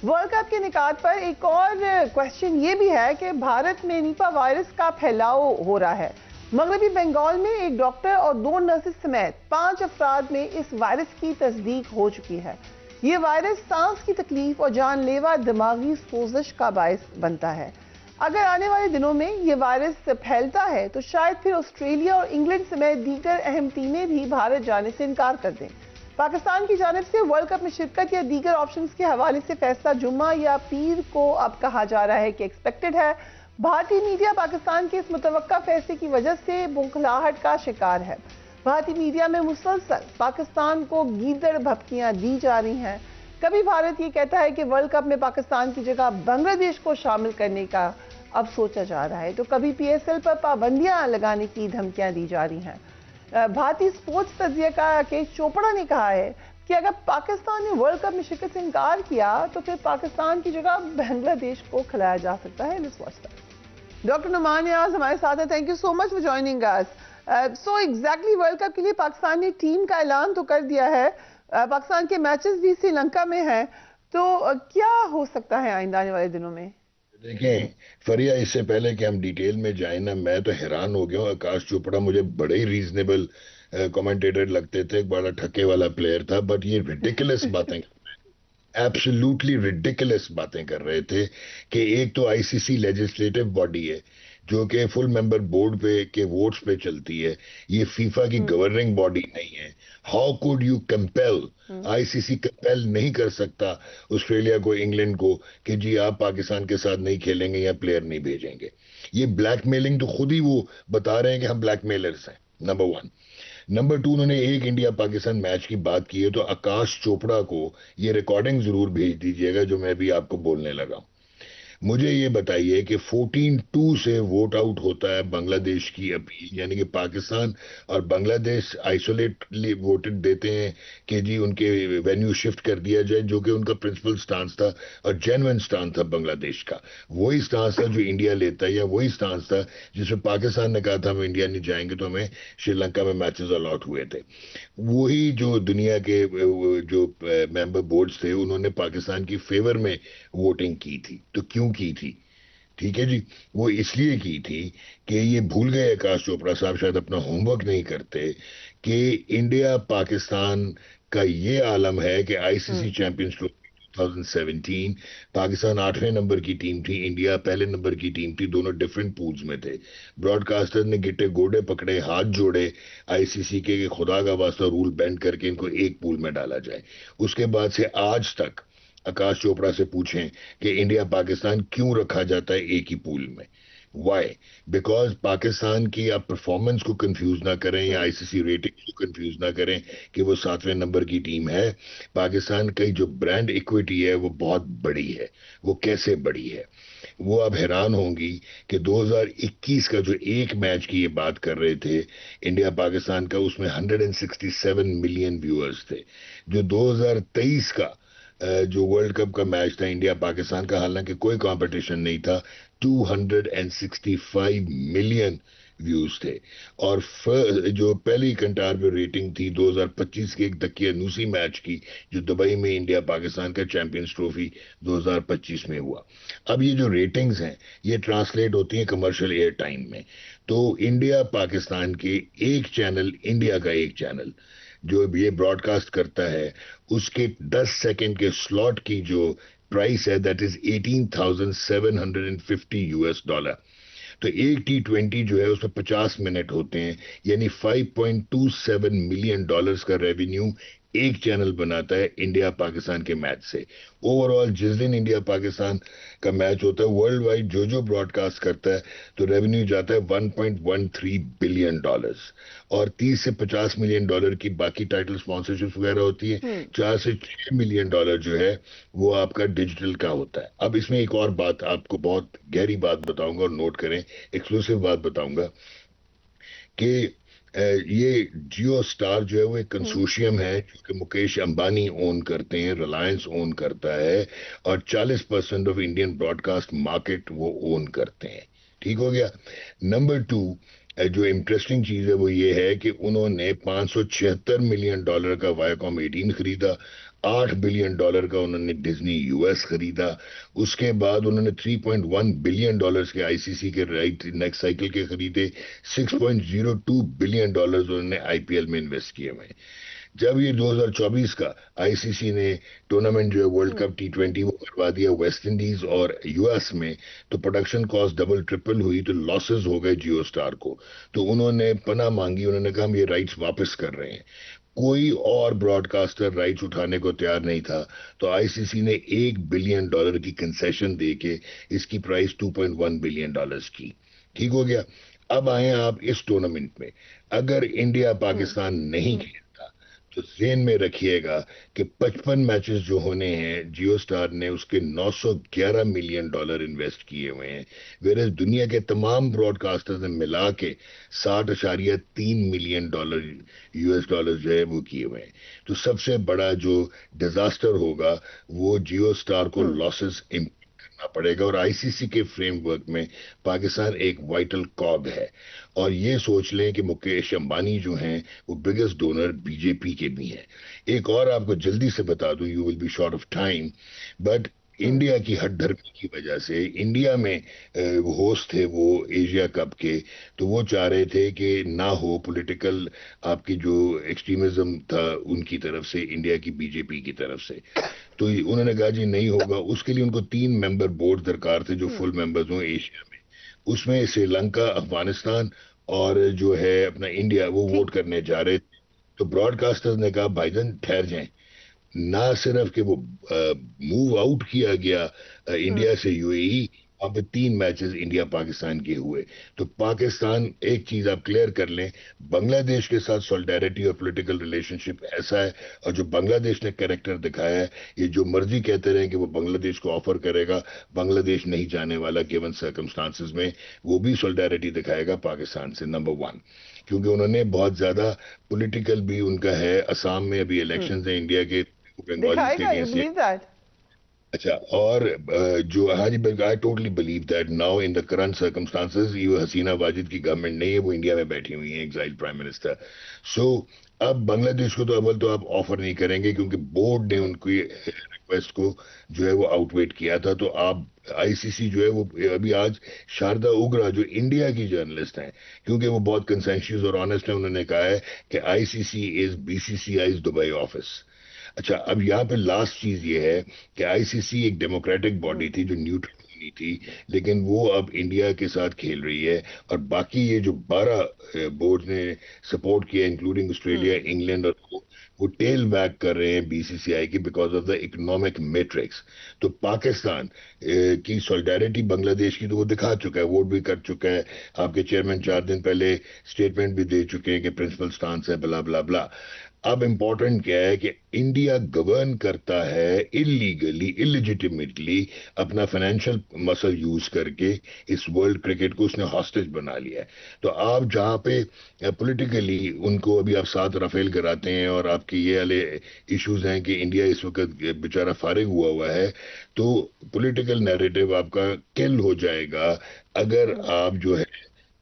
World cup के निकात पर एक और क्वेश्चन ये भी है कि भारत में निपा वायरस का फैलाव हो रहा है। मगरबी बंगाल में एक डॉक्टर और 2 नर्सेस समेत 5 अफराद में इस वायरस की तस्दीक हो चुकी है। ये वायरस सांस की तकलीफ और जानलेवा दिमागी सोजिश का बायस बनता है। अगर आने वाले दिनों में ये वायरस फैलता है तो शायद फिर ऑस्ट्रेलिया और इंग्लैंड समेत दीगर अहम टीमें भी भारत जाने से इनकार कर दें। पाकिस्तान की जानिब से वर्ल्ड कप में शिरकत या दीगर ऑप्शंस के हवाले से फैसला जुम्मा या पीर को अब कहा जा रहा है कि एक्सपेक्टेड है। भारतीय मीडिया पाकिस्तान के इस मुतवक्का फैसले की वजह से बौखलाहट का शिकार है। भारतीय मीडिया में मुसलसल पाकिस्तान को गीदड़ भपकियां दी जा रही हैं। कभी भारत ये कहता है कि वर्ल्ड कप में पाकिस्तान की जगह बांग्लादेश को शामिल करने का अब सोचा जा रहा है, तो कभी PSL पर पाबंदियां लगाने की धमकियां दी जा रही हैं। भारतीय स्पोर्ट्स तज्जिया के चोपड़ा ने कहा है कि अगर पाकिस्तान ने वर्ल्ड कप में शिरकत से इनकार किया तो फिर पाकिस्तान की जगह बांग्लादेश को खिलाया जा सकता है। डॉक्टर नुमान नियाज हमारे साथ हैं। Thank you so much for joining us. So exactly world cup के लिए पाकिस्तान ने टीम का ऐलान तो कर दिया है। पाकिस्तान के मैचेस भी श्रीलंका में हैं, तो क्या हो सकता है आइंदा आने वाले दिनों में? देखें फरिया, इससे पहले कि हम डिटेल में जाए ना, मैं तो हैरान हो गया हूँ। आकाश चोपड़ा मुझे बड़े ही रीजनेबल कमेंटेटर लगते थे, बड़ा ठक्के वाला प्लेयर था, बट ये रिडिकुलस बातें, एब्सोल्युटली रिडिकुलस बातें कर रहे थे कि एक तो आईसीसी लेजिस्लेटिव बॉडी है जो कि फुल मेंबर बोर्ड पे के वोट्स पे चलती है, ये फीफा की गवर्निंग बॉडी नहीं है। How could you compel, ICC compel नहीं कर सकता ऑस्ट्रेलिया को, इंग्लैंड को कि जी आप पाकिस्तान के साथ नहीं खेलेंगे या प्लेयर नहीं भेजेंगे। ये ब्लैकमेलिंग तो खुद ही वो बता रहे हैं कि हम ब्लैकमेलर्स हैं, नंबर 1। नंबर 2, उन्होंने एक इंडिया पाकिस्तान मैच की बात की है तो आकाश चोपड़ा को ये रिकॉर्डिंग जरूर भेज दीजिएगा जो मैं भी आपको बोलने लगा हूं। मुझे ये बताइए कि 14-2 से वोट आउट होता है बांग्लादेश की अपील, यानी कि पाकिस्तान और बांग्लादेश आइसोलेटली वोटेड देते हैं कि जी उनके वेन्यू शिफ्ट कर दिया जाए, जो कि उनका प्रिंसिपल स्टांस था और जेन्युइन स्टांस था बांग्लादेश का। वही स्टांस था जो इंडिया लेता है, या वही स्टांस था जिसमें पाकिस्तान ने कहा था हम इंडिया नहीं जाएंगे तो हमें श्रीलंका में मैचेस अलॉट हुए थे। वही जो दुनिया के जो मेंबर बोर्ड्स थे उन्होंने पाकिस्तान की फेवर में वोटिंग की थी। तो क्यों की थी? ठीक है जी, वो इसलिए की थी कि ये भूल गए आकाश चोपड़ा साहब, शायद अपना होमवर्क नहीं करते, कि इंडिया पाकिस्तान का ये आलम है कि आईसीसी चैंपियंस ट्रॉफी 2017 पाकिस्तान 8वें नंबर की टीम थी, इंडिया पहले नंबर की टीम थी, दोनों डिफरेंट पूल्स में थे। ब्रॉडकास्टर ने गिट्टे गोडे पकड़े, हाथ जोड़े आईसीसी के कि खुदा का वास्ता रूल बेंड करके इनको एक पूल में डाला जाए। उसके बाद से आज तक आकाश चोपड़ा से पूछें कि इंडिया पाकिस्तान क्यों रखा जाता है एक ही पूल में। वाई? बिकॉज पाकिस्तान की आप परफॉर्मेंस को कंफ्यूज ना करें या आईसीसी रेटिंग को कंफ्यूज ना करें कि वो 7वें नंबर की टीम है। पाकिस्तान की जो ब्रांड इक्विटी है वो बहुत बड़ी है। वो कैसे बड़ी है? वो अब हैरान होंगी कि 2021 का जो एक मैच की ये बात कर रहे थे इंडिया पाकिस्तान का, उसमें 167 मिलियन व्यूअर्स थे। जो 2023 का जो वर्ल्ड कप का मैच था इंडिया पाकिस्तान का, हालांकि कोई कंपटीशन नहीं था, 265 मिलियन व्यूज थे। और जो पहली कंटार पे रेटिंग थी 2025 के एक दकियानूसी मैच की जो दुबई में इंडिया पाकिस्तान का चैंपियंस ट्रॉफी 2025 में हुआ। अब ये जो रेटिंग्स हैं ये ट्रांसलेट होती हैं कमर्शियल एयर टाइम में। तो इंडिया पाकिस्तान के एक चैनल, इंडिया का एक चैनल जो ये ब्रॉडकास्ट करता है, उसके 10 सेकंड के स्लॉट की जो प्राइस है दैट इज $18,750। तो एक T20 जो है उसमें 50 मिनट होते हैं, यानी $5.27 मिलियन का रेवेन्यू एक चैनल बनाता है इंडिया पाकिस्तान के मैच से। ओवरऑल जिस दिन इंडिया पाकिस्तान का मैच होता है वर्ल्ड वाइड जो ब्रॉडकास्ट करता है तो रेवेन्यू जाता है $1.13 बिलियन। और 30 से $50 मिलियन की बाकी टाइटल स्पॉन्सरशिप वगैरह होती है। 4 से $6 मिलियन जो है वो आपका डिजिटल का होता है। अब इसमें एक और बात, आपको बहुत गहरी बात बताऊंगा और नोट करें, एक्सक्लूसिव बात बताऊंगा कि ये जियो स्टार जो है वो एक कंसोर्शियम है जो कि मुकेश अंबानी ओन करते हैं, रिलायंस ओन करता है, और 40% ऑफ इंडियन ब्रॉडकास्ट मार्केट वो ओन करते हैं। ठीक हो गया। नंबर 2, जो इंटरेस्टिंग चीज है वो ये है कि उन्होंने $576 मिलियन का वायाकॉम 18 खरीदा, $8 बिलियन का उन्होंने डिज्नी यूएस खरीदा। उसके बाद उन्होंने $3.1 बिलियन के आईसीसी के राइट नेक्स्ट साइकिल के खरीदे। $6.02 बिलियन उन्होंने आईपीएल में इन्वेस्ट किए हुए हैं। जब ये 2024 का आईसीसी ने टूर्नामेंट जो है वर्ल्ड कप T20 वो करवा दिया वेस्ट इंडीज और यूएस में, तो प्रोडक्शन कॉस्ट डबल ट्रिपल हुई, तो लॉसेस हो गए जियो स्टार को। तो उन्होंने पनाह मांगी, उन्होंने कहा हम ये राइट्स वापस कर रहे हैं। कोई और ब्रॉडकास्टर राइट्स उठाने को तैयार नहीं था, तो आईसीसी ने $1 बिलियन की कंसेशन देके इसकी प्राइस $2.1 बिलियन की। ठीक हो गया। अब आए आप इस टूर्नामेंट में, अगर इंडिया पाकिस्तान नहीं खेलता तो जेन में रखिएगा कि 55 मैचेस जो होने हैं जियो स्टार ने उसके $911 मिलियन इन्वेस्ट किए हुए हैं, वेरे दुनिया के तमाम ब्रॉडकास्टर्स ने मिला के $60.3 मिलियन यूएस डॉलर जो है वो किए हुए हैं। तो सबसे बड़ा जो डिजास्टर होगा वो जियो स्टार को लॉसेस करना पड़ेगा। और आईसीसी के फ्रेमवर्क में पाकिस्तान एक वाइटल कॉग है। और ये सोच लें कि मुकेश अंबानी जो हैं वो बिगेस्ट डोनर बीजेपी के भी हैं। एक और आपको जल्दी से बता दूं, you will be short of time, but India की हठधर्मी की वजह से इंडिया में होस्ट थे वो एशिया कप के, तो वो चाह रहे थे कि ना हो पॉलिटिकल आपकी जो एक्सट्रीमिज्म था उनकी तरफ से, इंडिया की बीजेपी की तरफ से। तो उन्होंने कहा जी नहीं होगा। उसके लिए उनको 3 मेंबर बोर्ड दरकार थे जो फुल मेंबर्स हों एशिया में। उसमें श्रीलंका, अफगानिस्तान और जो है अपना इंडिया वो वोट करने जा रहे थे। तो ब्रॉडकास्टर्स ने कहा भाईजान ठहर जाएं। ना सिर्फ कि वो मूव आउट किया गया इंडिया से यूएई, अब 3 मैचेस इंडिया पाकिस्तान के हुए। तो पाकिस्तान, एक चीज आप क्लियर कर लें, बांग्लादेश के साथ सॉलिडारिटी और पॉलिटिकल रिलेशनशिप ऐसा है, और जो बांग्लादेश ने कैरेक्टर दिखाया है, ये जो मर्जी कहते रहे कि वो बांग्लादेश को ऑफर करेगा, बांग्लादेश नहीं जाने वाला गिवन सर्कमस्टांसेस में। वो भी सॉलिडारिटी दिखाएगा पाकिस्तान से, नंबर 1, क्योंकि उन्होंने बहुत ज्यादा पॉलिटिकल भी उनका है। असम में अभी इलेक्शंस हैं इंडिया के, बंगालीज के दिखाएगा, यू अगेंस्ट। Believe that? अच्छा, और जो हाँ जी, I totally believe that now in the current circumstances ये हसीना वाजिद की गवर्नमेंट नहीं है, वो इंडिया में बैठी हुई है, एग्जाइल प्राइम मिनिस्टर। सो अब बांग्लादेश को तो अव्वल तो आप ऑफर नहीं करेंगे क्योंकि बोर्ड ने उनकी रिक्वेस्ट को जो है वो आउटवेट किया था। तो आप आईसीसी जो है वो अभी आज शारदा उग्रा जो इंडिया की जर्नलिस्ट हैं, क्योंकि वो बहुत कंसेंशियस और ऑनेस्ट है, उन्होंने कहा है कि ICC is BCCI Dubai office. अच्छा, अब यहाँ पे लास्ट चीज ये है कि आईसीसी एक डेमोक्रेटिक बॉडी थी जो न्यूट्रल नहीं थी, लेकिन वो अब इंडिया के साथ खेल रही है। और बाकी ये जो 12 बोर्ड ने सपोर्ट किया, इंक्लूडिंग ऑस्ट्रेलिया, इंग्लैंड, और वो टेल बैक कर रहे हैं बीसीसीआई की because of the economic matrix. तो पाकिस्तान की सॉलिडारिटी बांग्लादेश की तो वो दिखा चुका है, वोट भी कर चुका है। आपके चेयरमैन 4 दिन पहले स्टेटमेंट भी दे चुके हैं कि प्रिंसिपल स्टांस है, ब्ला ब्ला ब्ला। अब इंपॉर्टेंट क्या है कि इंडिया गवर्न करता है इलीगली, इलिजिटिमेटली, अपना फाइनेंशियल मसल यूज करके इस वर्ल्ड क्रिकेट को उसने हॉस्टेज बना लिया है। तो आप जहां पे पॉलिटिकली उनको अभी आप साथ राफेल कराते हैं और आपके ये वाले इश्यूज हैं कि इंडिया इस वक्त बेचारा फारिग हुआ हुआ है, तो पॉलिटिकल नैरेटिव आपका किल हो जाएगा अगर आप जो है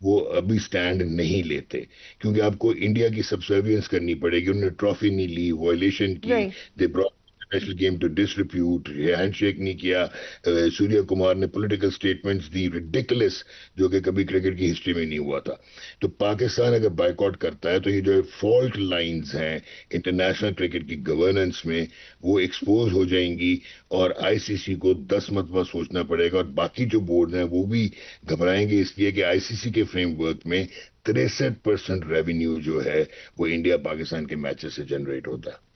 वो अभी स्टैंड नहीं लेते। क्योंकि आपको इंडिया की सब्सर्वियंस करनी पड़ेगी। उन्होंने ट्रॉफी नहीं ली, वायलेशन की, they brought national game to disrepute, handshake नहीं किया। सूर्य कुमार ने पॉलिटिकल स्टेटमेंट्स दी रिडिकुलस, जो कि कभी क्रिकेट की हिस्ट्री में नहीं हुआ था। तो पाकिस्तान अगर बायकॉट करता है तो ये जो फॉल्ट लाइंस हैं इंटरनेशनल क्रिकेट की गवर्नेंस में वो एक्सपोज हो जाएंगी, और आईसीसी को 10 मरतबा सोचना पड़ेगा। और बाकी जो बोर्ड हैं वो भी घबराएंगे, इसलिए कि आईसीसी के फ्रेमवर्क में 63% रेवेन्यू जो है वो इंडिया पाकिस्तान के मैचेस से जनरेट होता है।